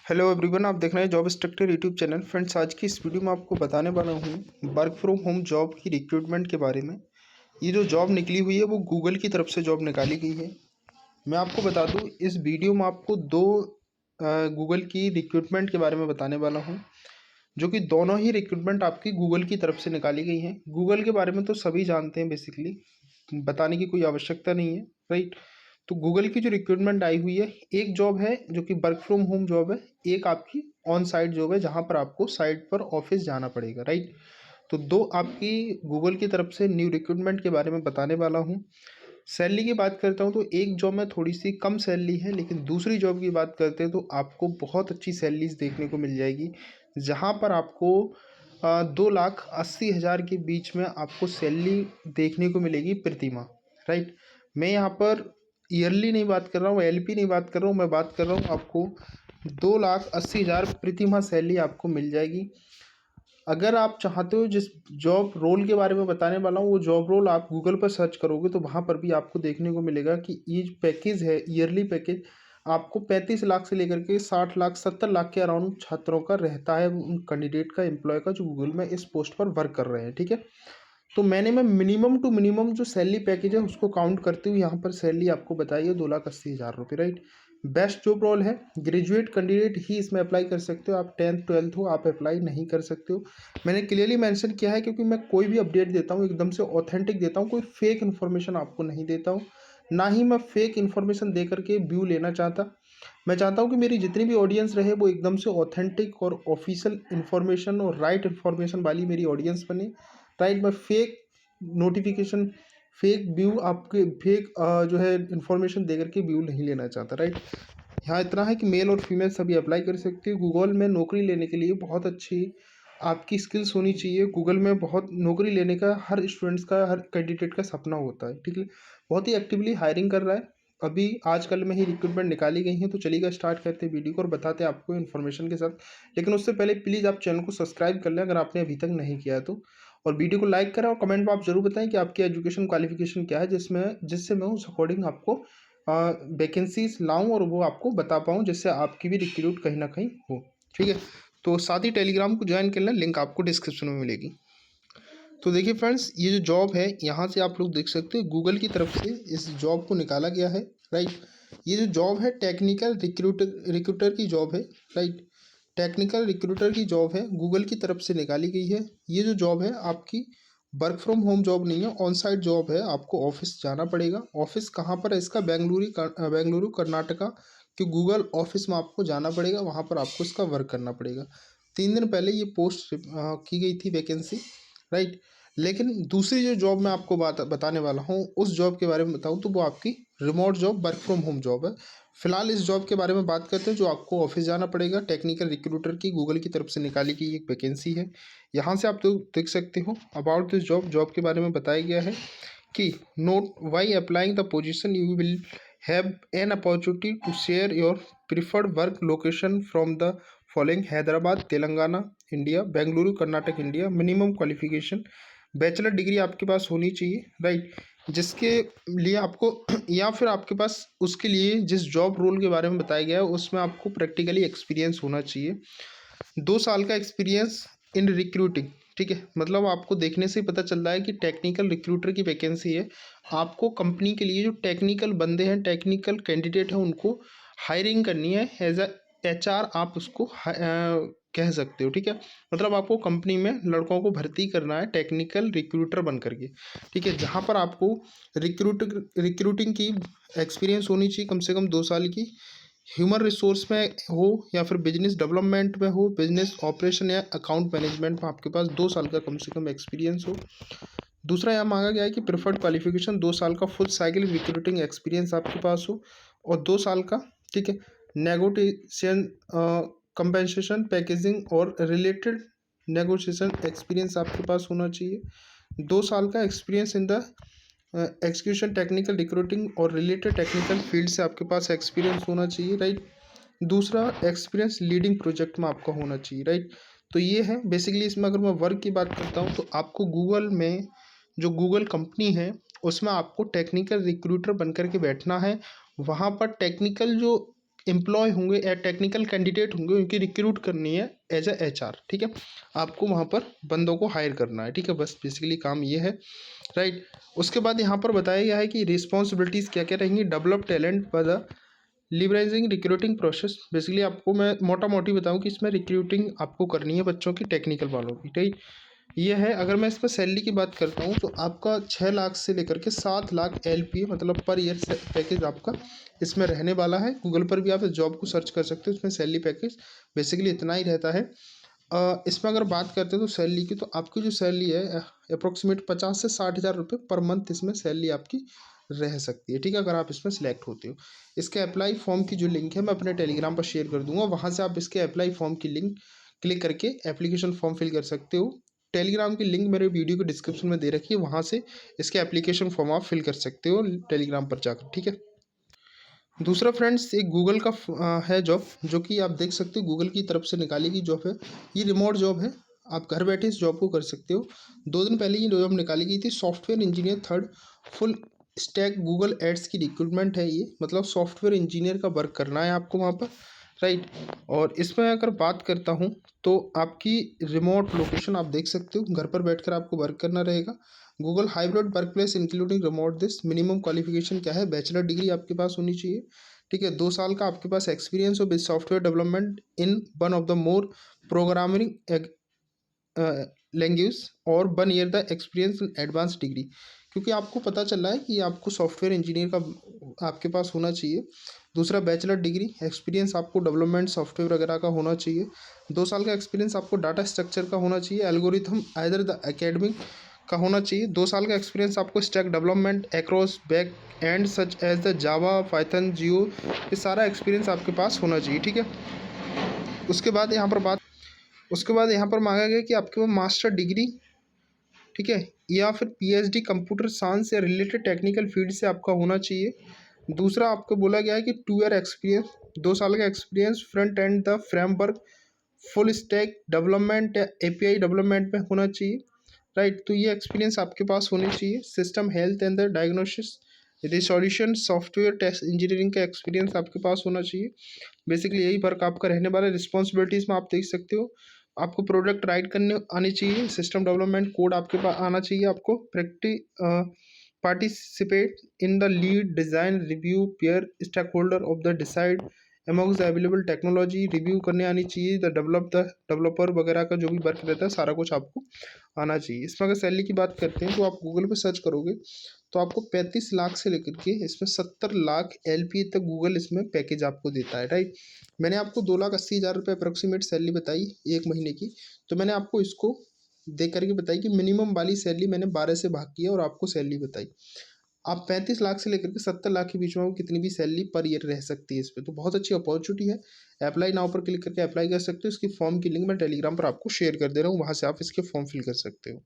Hello everyone, आप देख रहे हैं job structure YouTube channel. Friends, आज की इस वीडियो में आपको बताने वाला हूँ वर्क फ्रॉम होम जॉब की रिक्रूटमेंट के बारे में। ये जो जॉब निकली हुई है वो गूगल की तरफ से जॉब निकाली गई है। मैं आपको बता दूँ, इस वीडियो में आपको दो गूगल की रिक्रूटमेंट के बारे में बताने वाला हूँ, जो कि दोनों ही रिक्रूटमेंट आपकी गूगल की तरफ से निकाली गई हैं। गूगल के बारे में तो सभी जानते हैं, बेसिकली बताने की कोई आवश्यकता नहीं है, राइट। तो गूगल की जो रिक्रूटमेंट आई हुई है, एक जॉब है जो कि वर्क फ्रॉम होम जॉब है, एक आपकी ऑन साइट जॉब है जहाँ पर आपको साइट पर ऑफिस जाना पड़ेगा, राइट। तो दो आपकी गूगल की तरफ से न्यू रिक्रूटमेंट के बारे में बताने वाला हूँ। सैलरी की बात करता हूँ तो एक जॉब में थोड़ी सी कम सैलरी है, लेकिन दूसरी जॉब की बात करते हैं तो आपको बहुत अच्छी सैलरीज देखने को मिल जाएगी, जहाँ पर आपको 2,80,000 के बीच में आपको सैलरी देखने को मिलेगी प्रति माह, राइट। मैं यहाँ पर ईयरली नहीं बात कर रहा हूँ, एलपी नहीं बात कर रहा हूँ, मैं बात कर रहा हूँ आपको 2,80,000 प्रति माह सैलरी आपको मिल जाएगी। अगर आप चाहते हो, जिस जॉब रोल के बारे में बताने वाला हूँ वो जॉब रोल आप गूगल पर सर्च करोगे तो वहाँ पर भी आपको देखने को मिलेगा कि ये पैकेज है, ईयरली पैकेज आपको 35 लाख से लेकर के 60 लाख 70 लाख के अराउंड छात्रों का रहता है, उन कैंडिडेट का, एम्प्लॉय का, जो गूगल में इस पोस्ट पर वर्क कर रहे हैं, ठीक है। तो मैंने मिनिमम टू मिनिमम जो सैलरी पैकेज है उसको काउंट करते हुए यहाँ पर सैलरी आपको बताई है 2,80,000 रुपये, राइट। बेस्ट जॉब रोल है, ग्रेजुएट कैंडिडेट ही इसमें अप्लाई कर सकते हो। आप 10th 12th हो, आप अप्लाई नहीं कर सकते हो। मैंने क्लियरली मेंशन किया है क्योंकि मैं कोई भी अपडेट देता हूँ एकदम से ऑथेंटिक देता हूँ, कोई फेक इन्फॉर्मेशन आपको नहीं देता हूँ, ना ही मैं फेक इन्फॉर्मेशन दे करके व्यू लेना चाहता। मैं चाहता हूँ कि मेरी जितनी भी ऑडियंस रहे वो एकदम से ऑथेंटिक और ऑफिशियल इन्फॉर्मेशन और राइट इन्फॉर्मेशन वाली मेरी ऑडियंस बने, राइट। मैं फेक नोटिफिकेशन, फेक व्यू, आपके फेक जो है इन्फॉर्मेशन दे करके व्यू नहीं लेना चाहता, राइट। यहाँ इतना है कि मेल और फीमेल सभी अप्लाई कर सकते हो। गूगल में नौकरी लेने के लिए बहुत अच्छी आपकी स्किल्स होनी चाहिए। गूगल में बहुत नौकरी लेने का हर स्टूडेंट्स का, हर कैंडिडेट का सपना होता है, ठीक है। बहुत ही एक्टिवली हायरिंग कर रहा है, अभी आजकल में ही रिक्रूटमेंट निकाली गई हैं। तो चलिएगा, स्टार्ट करते हैं वीडियो को और बताते हैं आपको इन्फॉर्मेशन के साथ। लेकिन उससे पहले प्लीज़ आप चैनल को सब्सक्राइब कर लें अगर आपने अभी तक नहीं किया है तो, और वीडियो को लाइक करें और कमेंट में आप जरूर बताएं कि आपकी एजुकेशन क्वालिफिकेशन क्या है, जिससे मैं उस अकॉर्डिंग आपको वैकेंसीज लाऊं और वो आपको बता पाऊं, जिससे आपकी भी रिक्रूट कहीं ना कहीं हो, ठीक है। तो साथ ही टेलीग्राम को ज्वाइन कर लें, लिंक आपको डिस्क्रिप्शन में मिलेगी। तो देखिए फ्रेंड्स, ये जो जॉब है यहाँ से आप लोग देख सकते हैं गूगल की तरफ से इस जॉब को निकाला गया है, राइट। ये जो जॉब है टेक्निकल रिक्रूटर की जॉब है, राइट। टेक्निकल रिक्रूटर की जॉब है, गूगल की तरफ से निकाली गई है। ये जो जॉब है आपकी वर्क फ्रॉम होम जॉब नहीं है, ऑन साइट जॉब है। आपको ऑफिस जाना पड़ेगा। ऑफिस कहाँ पर है इसका? बेंगलुरु कर्नाटका के गूगल ऑफिस में आपको जाना पड़ेगा, वहाँ पर आपको इसका वर्क करना पड़ेगा। 3 दिन पहले ये पोस्ट की गई थी वैकेंसी, राइट। लेकिन दूसरी जो जॉब मैं आपको बताने वाला हूँ, उस जॉब के बारे में बताऊँ तो वो आपकी remote job, work from home job है। फिलहाल इस जॉब के बारे में बात करते हैं जो आपको ऑफिस जाना पड़ेगा। टेक्निकल रिक्रूटर की गूगल की तरफ से निकाली गई एक वैकेंसी है। यहाँ से आप तो देख सकते हो अबाउट दिस जॉब। जॉब के बारे में बताया गया है कि note by applying the position you will have an opportunity to share your preferred work location from the following: Hyderabad Telangana India, Bengaluru Karnataka India. Minimum qualification bachelor degree आपके पास होनी चाहिए, राइट। जिसके लिए आपको या फिर आपके पास उसके लिए जिस जॉब रोल के बारे में बताया गया है उसमें आपको प्रैक्टिकली एक्सपीरियंस होना चाहिए। 2 साल का एक्सपीरियंस इन रिक्रूटिंग, ठीक है। मतलब आपको देखने से ही पता चल रहा है कि टेक्निकल रिक्रूटर की वैकेंसी है। आपको कंपनी के लिए जो टेक्निकल बंदे हैं, टेक्निकल कैंडिडेट हैं, उनको हायरिंग करनी है। एज अ एचआर आप उसको कह सकते हो, ठीक है। मतलब आपको कंपनी में लड़कों को भर्ती करना है टेक्निकल रिक्रूटर बन करके, ठीक है। जहाँ पर आपको रिक्रूटिंग की एक्सपीरियंस होनी चाहिए कम से कम 2 साल की। ह्यूमन रिसोर्स में हो या फिर बिजनेस डेवलपमेंट में हो, बिजनेस ऑपरेशन या अकाउंट मैनेजमेंट में आपके पास 2 साल का कम से कम एक्सपीरियंस हो। दूसरा यहाँ मांगा गया है कि प्रेफर्ड क्वालिफिकेशन 2 साल का फुल साइकिल रिक्रूटिंग एक्सपीरियंस आपके पास हो, और 2 साल का, ठीक है, नेगोटिएशन, कंपेंसेशन, पैकेजिंग और रिलेटेड नेगोशिएशन एक्सपीरियंस आपके पास होना चाहिए। 2 साल का experience in the execution technical recruiting और रिलेटेड टेक्निकल फील्ड से आपके पास एक्सपीरियंस होना चाहिए, राइट। दूसरा, एक्सपीरियंस लीडिंग प्रोजेक्ट में आपका होना चाहिए, राइट। तो ये है बेसिकली। इसमें अगर मैं वर्क की बात करता हूँ तो आपको गूगल में, जो गूगल कंपनी है उसमें आपको टेक्निकल रिक्रूटर बन कर के बैठना है। वहाँ पर टेक्निकल जो एम्प्लॉय होंगे या टेक्निकल कैंडिडेट होंगे, उनकी रिक्रूट करनी है एज ए HR, ठीक है। आपको वहाँ पर बंदों को हायर करना है, ठीक है, बस बेसिकली काम ये है, राइट। उसके बाद यहाँ पर बताया गया है कि रिस्पॉन्सिबिलिटीज़ क्या क्या रहेंगी। Develop talent by the liberalising recruiting process. Basically आपको मैं मोटा मोटी बताऊँ कि इसमें रिक्रूटिंग आपको करनी है बच्चों की, टेक्निकल वालों की, ठीक। ये है। अगर मैं इस पर सैलरी की बात करता हूँ तो आपका 6 लाख से लेकर के 7 लाख LPA मतलब पर ईयर पैकेज आपका इसमें रहने वाला है। गूगल पर भी आप इस जॉब को सर्च कर सकते हो, इसमें सैलरी पैकेज बेसिकली इतना ही रहता है। इसमें अगर बात करते हैं तो सैलरी की, तो आपकी जो सैलरी है अप्रोक्सीमेट 50 से 60 हज़ार रुपये पर मंथ इसमें सैलरी आपकी रह सकती है, ठीक है, अगर आप इसमें सिलेक्ट होते हो। इसके अप्लाई फॉर्म की जो लिंक है मैं अपने टेलीग्राम पर शेयर कर दूंगा, वहाँ से आप इसके अप्लाई फॉर्म की लिंक क्लिक करके एप्लीकेशन फॉर्म फिल कर सकते हो। टेलीग्राम की लिंक मेरे वीडियो के डिस्क्रिप्शन में दे रखी है, वहाँ से इसके एप्लीकेशन फॉर्म आप फिल कर सकते हो टेलीग्राम पर जाकर, ठीक है। दूसरा फ्रेंड्स, एक गूगल का है जॉब, जो कि आप देख सकते हो गूगल की तरफ से निकाली गई जॉब है। ये रिमोट जॉब है, आप घर बैठे इस जॉब को कर सकते हो। 2 दिन पहले ये जॉब निकाली गई थी। Software engineer 3rd full stack Google ads की रिक्रूटमेंट है ये, मतलब सॉफ्टवेयर इंजीनियर का वर्क करना है आपको वहाँ पर, राइट। और इसमें अगर बात करता हूँ तो आपकी रिमोट लोकेशन आप देख सकते हो, घर पर बैठकर आपको वर्क करना रहेगा। Google hybrid work place including remote this. Minimum qualification क्या है, बैचलर डिग्री आपके पास होनी चाहिए, ठीक है। 2 साल का आपके पास एक्सपीरियंस हो with software development in one of the more programming language और 1 year the experience in advance degree. क्योंकि आपको पता चल रहा है कि आपको सॉफ्टवेयर इंजीनियर का आपके पास होना चाहिए। दूसरा, बैचलर डिग्री एक्सपीरियंस आपको डेवलपमेंट सॉफ्टवेयर वगैरह का होना चाहिए। 2 साल का एक्सपीरियंस आपको डाटा स्ट्रक्चर का होना चाहिए, एल्गोरिथम आइदर द एकेडमिक का होना चाहिए। 2 साल का एक्सपीरियंस आपको stack development across back end such as the Java, Python, जियो, ये सारा एक्सपीरियंस आपके पास होना चाहिए, ठीक है। उसके बाद यहाँ पर मांगा गया कि आपके पास मास्टर डिग्री, ठीक है, या फिर PhD कंप्यूटर साइंस या रिलेटेड टेक्निकल फील्ड से आपका होना चाहिए। दूसरा, आपको बोला गया है कि 2 ईयर एक्सपीरियंस, 2 साल का experience front end the framework full stack development या API डेवलपमेंट में होना चाहिए, राइट। तो ये एक्सपीरियंस आपके पास होनी चाहिए। System health and the diagnosis resolution software test engineering का एक्सपीरियंस आपके पास होना चाहिए। बेसिकली यही वर्क आपका रहने वाला है। रिस्पॉन्सिबिलिटीज़ में आप देख सकते हो, आपको प्रोडक्ट राइट करने आनी चाहिए, सिस्टम डेवलपमेंट कोड आपके पास आना चाहिए, आपको participate in the lead design review pair stakeholder of the decide amongst the available technology, review करने आनी चाहिए, द डेवलपर वगैरह का जो भी वर्क रहता है सारा कुछ आपको आना चाहिए। इसमें अगर सैलरी की बात करते हैं तो आप गूगल पे सर्च करोगे तो आपको 35 लाख से लेकर के इसमें 70 लाख LPA तक गूगल इसमें पैकेज आपको देता है, राइट। मैंने आपको 2,80,000 रुपये अप्रोक्सीमेट सैलरी बताई 1 महीने की, तो मैंने आपको इसको देख करके बताई कि मिनिमम वाली सैलरी मैंने 12 से भाग किया और आपको सैलरी बताई। आप 35 लाख से लेकर के 70 लाख के बीच में कितनी भी सैलरी पर ईयर रह सकती है इस पर, तो बहुत अच्छी अपॉर्चुनिटी है। अप्लाई नाउ पर क्लिक करके अप्लाई कर सकते हो। इसकी फॉर्म की लिंक मैं टेलीग्राम पर आपको शेयर कर दे रहा हूँ, वहाँ से आप इसके फॉर्म फिल कर सकते हो।